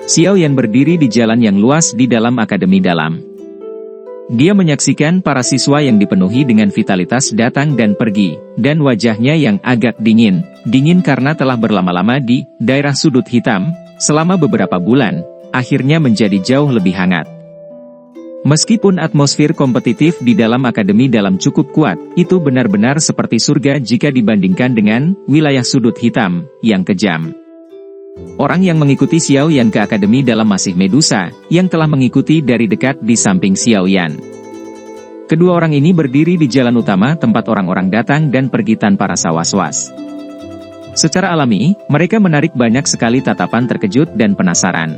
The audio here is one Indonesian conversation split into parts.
Xiao Yan berdiri di jalan yang luas di dalam akademi dalam. Dia menyaksikan para siswa yang dipenuhi dengan vitalitas datang dan pergi, dan wajahnya yang agak dingin karena telah berlama-lama di daerah sudut hitam, selama beberapa bulan, akhirnya menjadi jauh lebih hangat. Meskipun atmosfer kompetitif di dalam akademi dalam cukup kuat, itu benar-benar seperti surga jika dibandingkan dengan wilayah sudut hitam yang kejam. Orang yang mengikuti Xiao Yan ke akademi dalam masih Medusa, yang telah mengikuti dari dekat di samping Xiao Yan. Kedua orang ini berdiri di jalan utama tempat orang-orang datang dan pergi tanpa rasa was-was. Secara alami, mereka menarik banyak sekali tatapan terkejut dan penasaran.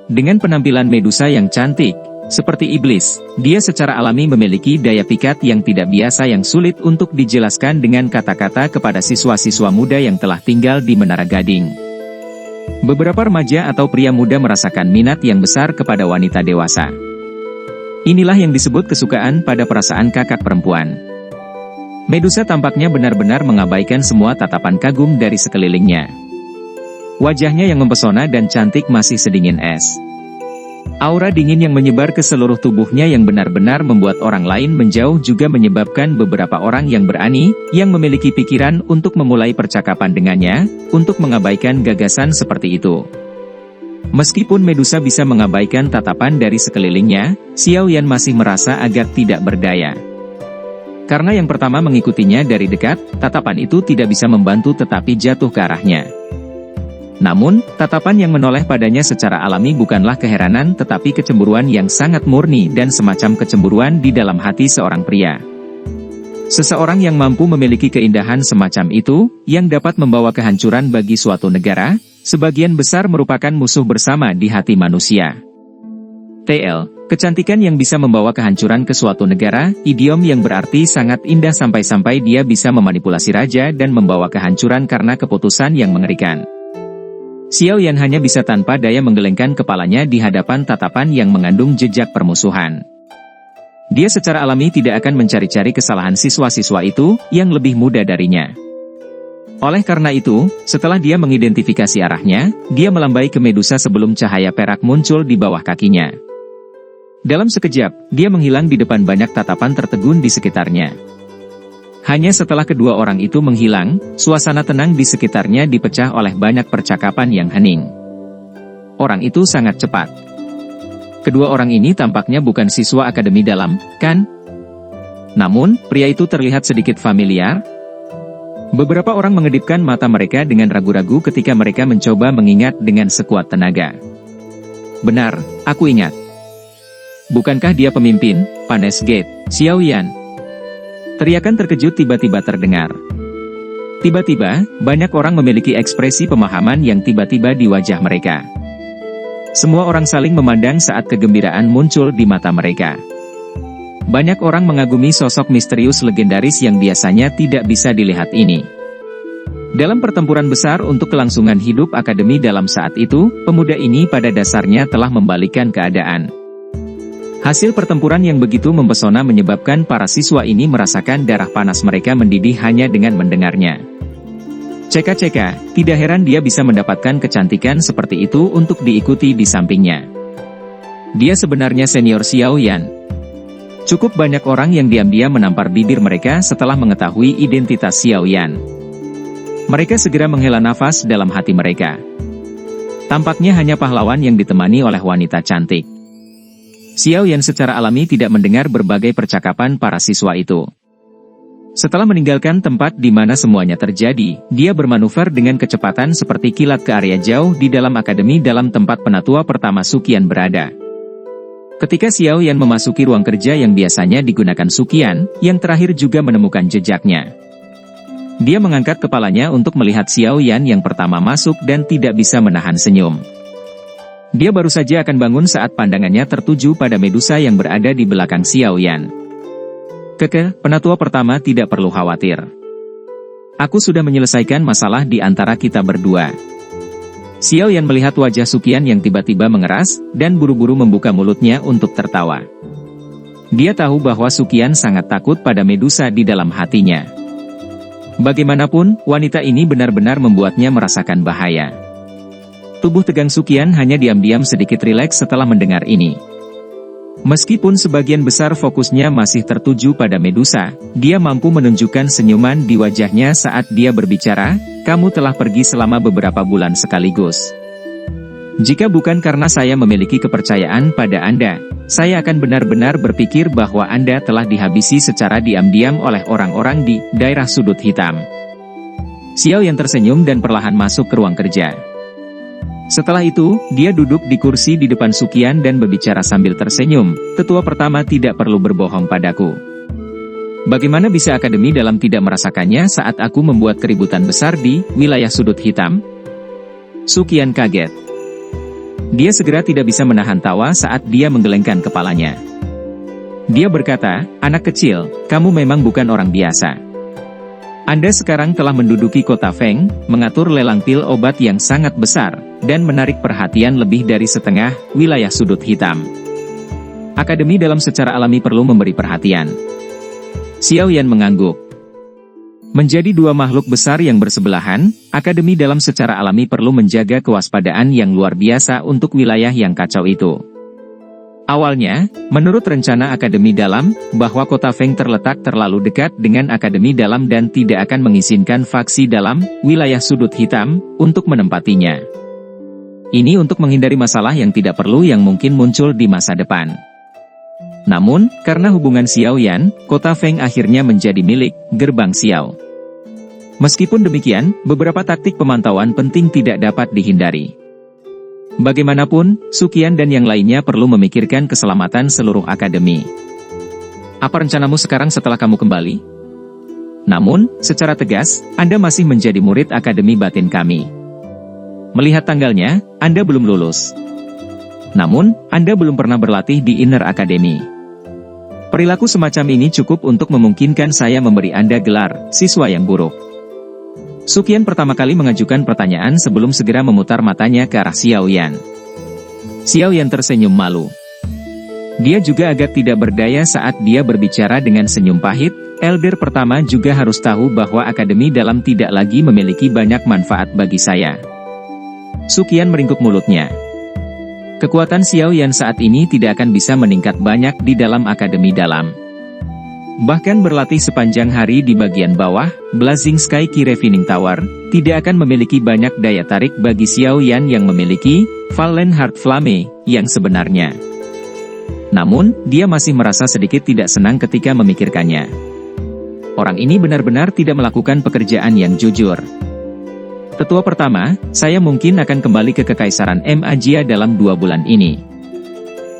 Dengan penampilan Medusa yang cantik, seperti iblis, dia secara alami memiliki daya pikat yang tidak biasa yang sulit untuk dijelaskan dengan kata-kata kepada siswa-siswa muda yang telah tinggal di Menara Gading. Beberapa remaja atau pria muda merasakan minat yang besar kepada wanita dewasa. Inilah yang disebut kesukaan pada perasaan kakak perempuan. Medusa tampaknya benar-benar mengabaikan semua tatapan kagum dari sekelilingnya. Wajahnya yang mempesona dan cantik masih sedingin es. Aura dingin yang menyebar ke seluruh tubuhnya yang benar-benar membuat orang lain menjauh juga menyebabkan beberapa orang yang berani, yang memiliki pikiran untuk memulai percakapan dengannya, untuk mengabaikan gagasan seperti itu. Meskipun Medusa bisa mengabaikan tatapan dari sekelilingnya, Xiao Yan masih merasa agak tidak berdaya. Karena yang pertama mengikutinya dari dekat, tatapan itu tidak bisa membantu tetapi jatuh ke arahnya. Namun, tatapan yang menoleh padanya secara alami bukanlah keheranan tetapi kecemburuan yang sangat murni dan semacam kecemburuan di dalam hati seorang pria. Seseorang yang mampu memiliki keindahan semacam itu, yang dapat membawa kehancuran bagi suatu negara, sebagian besar merupakan musuh bersama di hati manusia. TL, kecantikan yang bisa membawa kehancuran ke suatu negara, idiom yang berarti sangat indah sampai-sampai dia bisa memanipulasi raja dan membawa kehancuran karena keputusan yang mengerikan. Xiao Yan hanya bisa tanpa daya menggelengkan kepalanya di hadapan tatapan yang mengandung jejak permusuhan. Dia secara alami tidak akan mencari-cari kesalahan siswa-siswa itu, yang lebih muda darinya. Oleh karena itu, setelah dia mengidentifikasi arahnya, dia melambai ke Medusa sebelum cahaya perak muncul di bawah kakinya. Dalam sekejap, dia menghilang di depan banyak tatapan tertegun di sekitarnya. Hanya setelah kedua orang itu menghilang, suasana tenang di sekitarnya dipecah oleh banyak percakapan yang hening. Orang itu sangat cepat. Kedua orang ini tampaknya bukan siswa akademi dalam, kan? Namun, pria itu terlihat sedikit familiar. Beberapa orang mengedipkan mata mereka dengan ragu-ragu ketika mereka mencoba mengingat dengan sekuat tenaga. Benar, aku ingat. Bukankah dia pemimpin, Panes Gate, Xiao Yan? Teriakan terkejut tiba-tiba terdengar. Tiba-tiba, banyak orang memiliki ekspresi pemahaman yang tiba-tiba di wajah mereka. Semua orang saling memandang saat kegembiraan muncul di mata mereka. Banyak orang mengagumi sosok misterius legendaris yang biasanya tidak bisa dilihat ini. Dalam pertempuran besar untuk kelangsungan hidup akademi dalam saat itu, pemuda ini pada dasarnya telah membalikkan keadaan. Hasil pertempuran yang begitu mempesona menyebabkan para siswa ini merasakan darah panas mereka mendidih hanya dengan mendengarnya. Ceka-ceka, tidak heran dia bisa mendapatkan kecantikan seperti itu untuk diikuti di sampingnya. Dia sebenarnya senior Xiao Yan. Cukup banyak orang yang diam-diam menampar bibir mereka setelah mengetahui identitas Xiao Yan. Mereka segera menghela nafas dalam hati mereka. Tampaknya hanya pahlawan yang ditemani oleh wanita cantik. Xiao Yan secara alami tidak mendengar berbagai percakapan para siswa itu. Setelah meninggalkan tempat di mana semuanya terjadi, dia bermanuver dengan kecepatan seperti kilat ke area jauh di dalam akademi dalam tempat penatua pertama Suqian berada. Ketika Xiao Yan memasuki ruang kerja yang biasanya digunakan Suqian, yang terakhir juga menemukan jejaknya. Dia mengangkat kepalanya untuk melihat Xiao Yan yang pertama masuk dan tidak bisa menahan senyum. Dia baru saja akan bangun saat pandangannya tertuju pada Medusa yang berada di belakang Xiao Yan. Penatua pertama tidak perlu khawatir. Aku sudah menyelesaikan masalah di antara kita berdua. Xiao Yan melihat wajah Suqian yang tiba-tiba mengeras, dan buru-buru membuka mulutnya untuk tertawa. Dia tahu bahwa Suqian sangat takut pada Medusa di dalam hatinya. Bagaimanapun, wanita ini benar-benar membuatnya merasakan bahaya. Tubuh tegang Sukian hanya diam-diam sedikit rileks setelah mendengar ini. Meskipun sebagian besar fokusnya masih tertuju pada Medusa, dia mampu menunjukkan senyuman di wajahnya saat dia berbicara, "Kamu telah pergi selama beberapa bulan sekaligus. Jika bukan karena saya memiliki kepercayaan pada Anda, saya akan benar-benar berpikir bahwa Anda telah dihabisi secara diam-diam oleh orang-orang di daerah sudut hitam." Xiao Yan tersenyum dan perlahan masuk ke ruang kerja. Setelah itu, dia duduk di kursi di depan Sukian dan berbicara sambil tersenyum, "Tetua pertama tidak perlu berbohong padaku. Bagaimana bisa Akademi Dalam tidak merasakannya saat aku membuat keributan besar di wilayah sudut hitam?" Sukian kaget. Dia segera tidak bisa menahan tawa saat dia menggelengkan kepalanya. Dia berkata, "Anak kecil, kamu memang bukan orang biasa. Anda sekarang telah menduduki kota Feng, mengatur lelang pil obat yang sangat besar, dan menarik perhatian lebih dari setengah wilayah sudut hitam. Akademi Dalam secara alami perlu memberi perhatian." Xiao Yan mengangguk. Menjadi dua makhluk besar yang bersebelahan, Akademi Dalam secara alami perlu menjaga kewaspadaan yang luar biasa untuk wilayah yang kacau itu. Awalnya, menurut rencana Akademi Dalam, bahwa kota Feng terletak terlalu dekat dengan Akademi Dalam dan tidak akan mengizinkan faksi dalam wilayah sudut hitam untuk menempatinya. Ini untuk menghindari masalah yang tidak perlu yang mungkin muncul di masa depan. Namun, karena hubungan Xiao Yan, kota Feng akhirnya menjadi milik Gerbang Xiao. Meskipun demikian, beberapa taktik pemantauan penting tidak dapat dihindari. Bagaimanapun, Sukian dan yang lainnya perlu memikirkan keselamatan seluruh akademi. "Apa rencanamu sekarang setelah kamu kembali? Namun, secara tegas, Anda masih menjadi murid Akademi Batin kami. Melihat tanggalnya, Anda belum lulus. Namun, Anda belum pernah berlatih di Inner Academy. Perilaku semacam ini cukup untuk memungkinkan saya memberi Anda gelar siswa yang buruk." Sukian pertama kali mengajukan pertanyaan sebelum segera memutar matanya ke arah Xiao Yan. Xiao Yan tersenyum malu. Dia juga agak tidak berdaya saat dia berbicara dengan senyum pahit. "Elder pertama juga harus tahu bahwa Akademi Dalam tidak lagi memiliki banyak manfaat bagi saya." Sukian meringkuk mulutnya. Kekuatan Xiao Yan saat ini tidak akan bisa meningkat banyak di dalam Akademi Dalam. Bahkan berlatih sepanjang hari di bagian bawah, Blazing Sky Key Refining Tower, tidak akan memiliki banyak daya tarik bagi Xiao Yan yang memiliki Fallen Heart Flame yang sebenarnya. Namun, dia masih merasa sedikit tidak senang ketika memikirkannya. Orang ini benar-benar tidak melakukan pekerjaan yang jujur. "Tetua pertama, saya mungkin akan kembali ke Kekaisaran Magia dalam 2 bulan ini."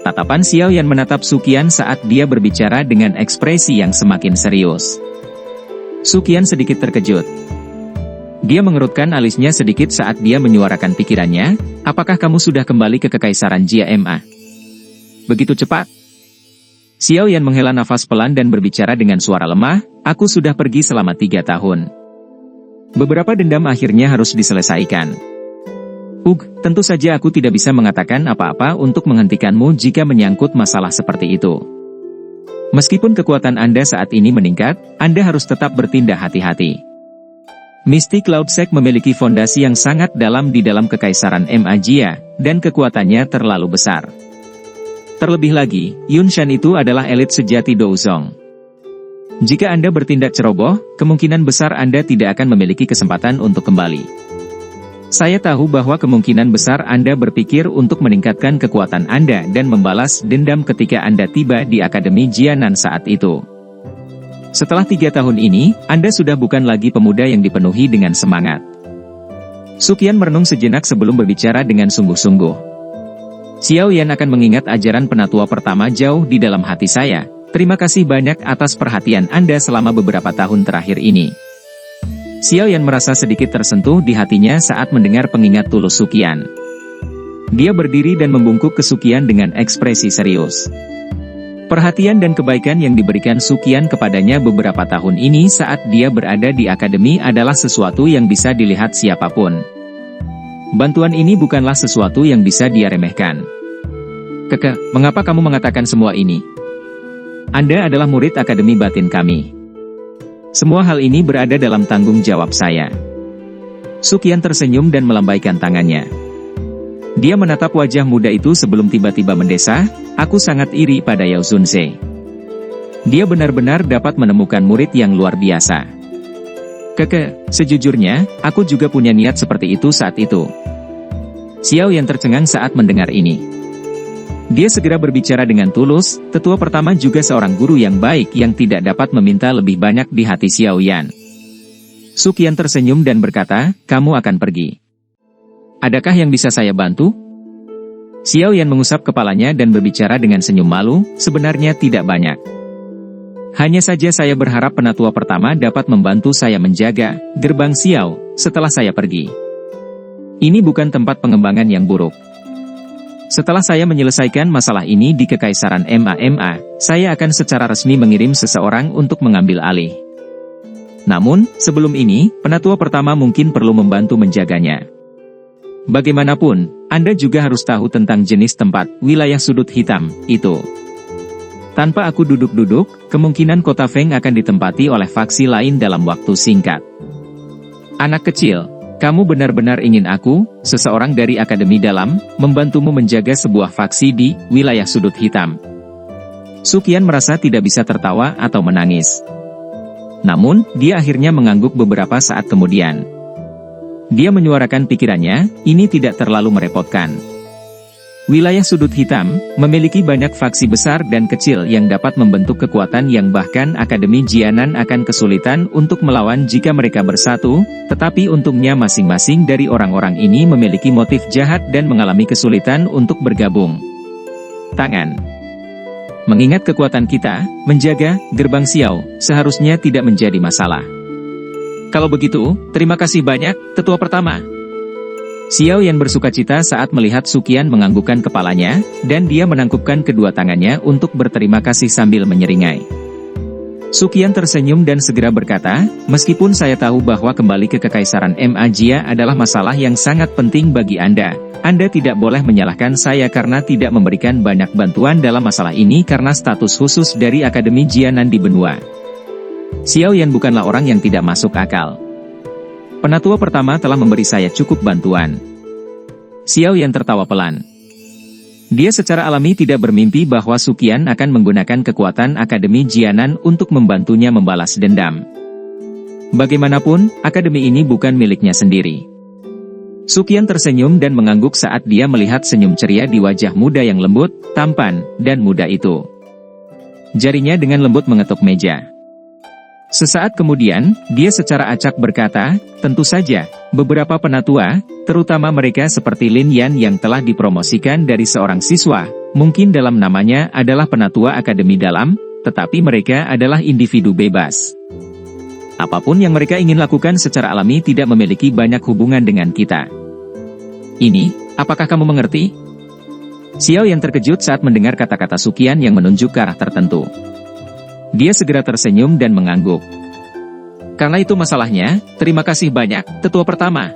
Tatapan Xiao Yan menatap Sukian saat dia berbicara dengan ekspresi yang semakin serius. Sukian sedikit terkejut. Dia mengerutkan alisnya sedikit saat dia menyuarakan pikirannya, "Apakah kamu sudah kembali ke Kekaisaran Jia Ma? Begitu cepat?" Xiao Yan menghela nafas pelan dan berbicara dengan suara lemah, "Aku sudah pergi selama 3 tahun. Beberapa dendam akhirnya harus diselesaikan. Tentu saja aku tidak bisa mengatakan apa-apa untuk menghentikanmu jika menyangkut masalah seperti itu. Meskipun kekuatan Anda saat ini meningkat, Anda harus tetap bertindak hati-hati. Misty Cloud Sect memiliki fondasi yang sangat dalam di dalam Kekaisaran Magia, dan kekuatannya terlalu besar. Terlebih lagi, Yun Shan itu adalah elit sejati Douzong. Jika Anda bertindak ceroboh, kemungkinan besar Anda tidak akan memiliki kesempatan untuk kembali. Saya tahu bahwa kemungkinan besar Anda berpikir untuk meningkatkan kekuatan Anda dan membalas dendam ketika Anda tiba di Akademi Jianan saat itu. Setelah 3 tahun ini, Anda sudah bukan lagi pemuda yang dipenuhi dengan semangat." Sukian merenung sejenak sebelum berbicara dengan sungguh-sungguh. "Xiao Yan akan mengingat ajaran penatua pertama jauh di dalam hati saya. Terima kasih banyak atas perhatian Anda selama beberapa tahun terakhir ini." Xiao Yan merasa sedikit tersentuh di hatinya saat mendengar pengingat tulus Sukian. Dia berdiri dan membungkuk ke Sukian dengan ekspresi serius. Perhatian dan kebaikan yang diberikan Sukian kepadanya beberapa tahun ini saat dia berada di akademi adalah sesuatu yang bisa dilihat siapapun. Bantuan ini bukanlah sesuatu yang bisa dia remehkan. "Keke, mengapa kamu mengatakan semua ini? Anda adalah murid Akademi Batin kami. Semua hal ini berada dalam tanggung jawab saya." Sukian tersenyum dan melambaikan tangannya. Dia menatap wajah muda itu sebelum tiba-tiba mendesah, "Aku sangat iri pada Yao Zunze. Dia benar-benar dapat menemukan murid yang luar biasa." Sejujurnya, aku juga punya niat seperti itu saat itu." Xiao Yan tercengang saat mendengar ini. Dia segera berbicara dengan tulus, tetua pertama juga seorang guru yang baik yang tidak dapat meminta lebih banyak di hati Xiao Yan. Su Qian tersenyum dan berkata, "Kamu akan pergi. Adakah yang bisa saya bantu?" Xiao Yan mengusap kepalanya dan berbicara dengan senyum malu, "Sebenarnya tidak banyak. Hanya saja saya berharap penatua pertama dapat membantu saya menjaga gerbang Xiao setelah saya pergi. Ini bukan tempat pengembangan yang buruk. Setelah saya menyelesaikan masalah ini di Kekaisaran MAMA, saya akan secara resmi mengirim seseorang untuk mengambil alih. Namun, sebelum ini, penatua pertama mungkin perlu membantu menjaganya. Bagaimanapun, Anda juga harus tahu tentang jenis tempat, wilayah sudut hitam, itu. Tanpa aku duduk-duduk, kemungkinan kota Feng akan ditempati oleh faksi lain dalam waktu singkat. Anak kecil, kamu benar-benar ingin aku, seseorang dari Akademi Dalam, membantumu menjaga sebuah faksi di wilayah sudut hitam?" Su Qian merasa tidak bisa tertawa atau menangis. Namun, dia akhirnya mengangguk beberapa saat kemudian. Dia menyuarakan pikirannya, ini tidak terlalu merepotkan. Wilayah sudut hitam memiliki banyak faksi besar dan kecil yang dapat membentuk kekuatan yang bahkan Akademi Jianan akan kesulitan untuk melawan jika mereka bersatu, tetapi untungnya masing-masing dari orang-orang ini memiliki motif jahat dan mengalami kesulitan untuk bergabung. Mengingat kekuatan kita, menjaga gerbang Xiao seharusnya tidak menjadi masalah. Kalau begitu, terima kasih banyak, tetua pertama. Xiao Yan bersukacita saat melihat Su Qian menganggukkan kepalanya, dan dia menangkupkan kedua tangannya untuk berterima kasih sambil menyeringai. Su Qian tersenyum dan segera berkata, "Meskipun saya tahu bahwa kembali ke Kekaisaran Magia adalah masalah yang sangat penting bagi Anda tidak boleh menyalahkan saya karena tidak memberikan banyak bantuan dalam masalah ini karena status khusus dari Akademi Jianan di benua." Xiao Yan bukanlah orang yang tidak masuk akal. Penatua pertama telah memberi saya cukup bantuan. Xiao Yan tertawa pelan. Dia secara alami tidak bermimpi bahwa Su Qian akan menggunakan kekuatan Akademi Jianan untuk membantunya membalas dendam. Bagaimanapun, akademi ini bukan miliknya sendiri. Su Qian tersenyum dan mengangguk saat dia melihat senyum ceria di wajah muda yang lembut, tampan, dan muda itu. Jarinya dengan lembut mengetuk meja. Sesaat kemudian, dia secara acak berkata, "Tentu saja, beberapa penatua, terutama mereka seperti Lin Yan yang telah dipromosikan dari seorang siswa, mungkin dalam namanya adalah penatua Akademi Dalam, tetapi mereka adalah individu bebas. Apapun yang mereka ingin lakukan secara alami tidak memiliki banyak hubungan dengan kita. Ini, apakah kamu mengerti?" Xiao yang terkejut saat mendengar kata-kata Su Qian yang menunjuk ke arah tertentu. Dia segera tersenyum dan mengangguk. "Karena itu masalahnya, terima kasih banyak, tetua pertama."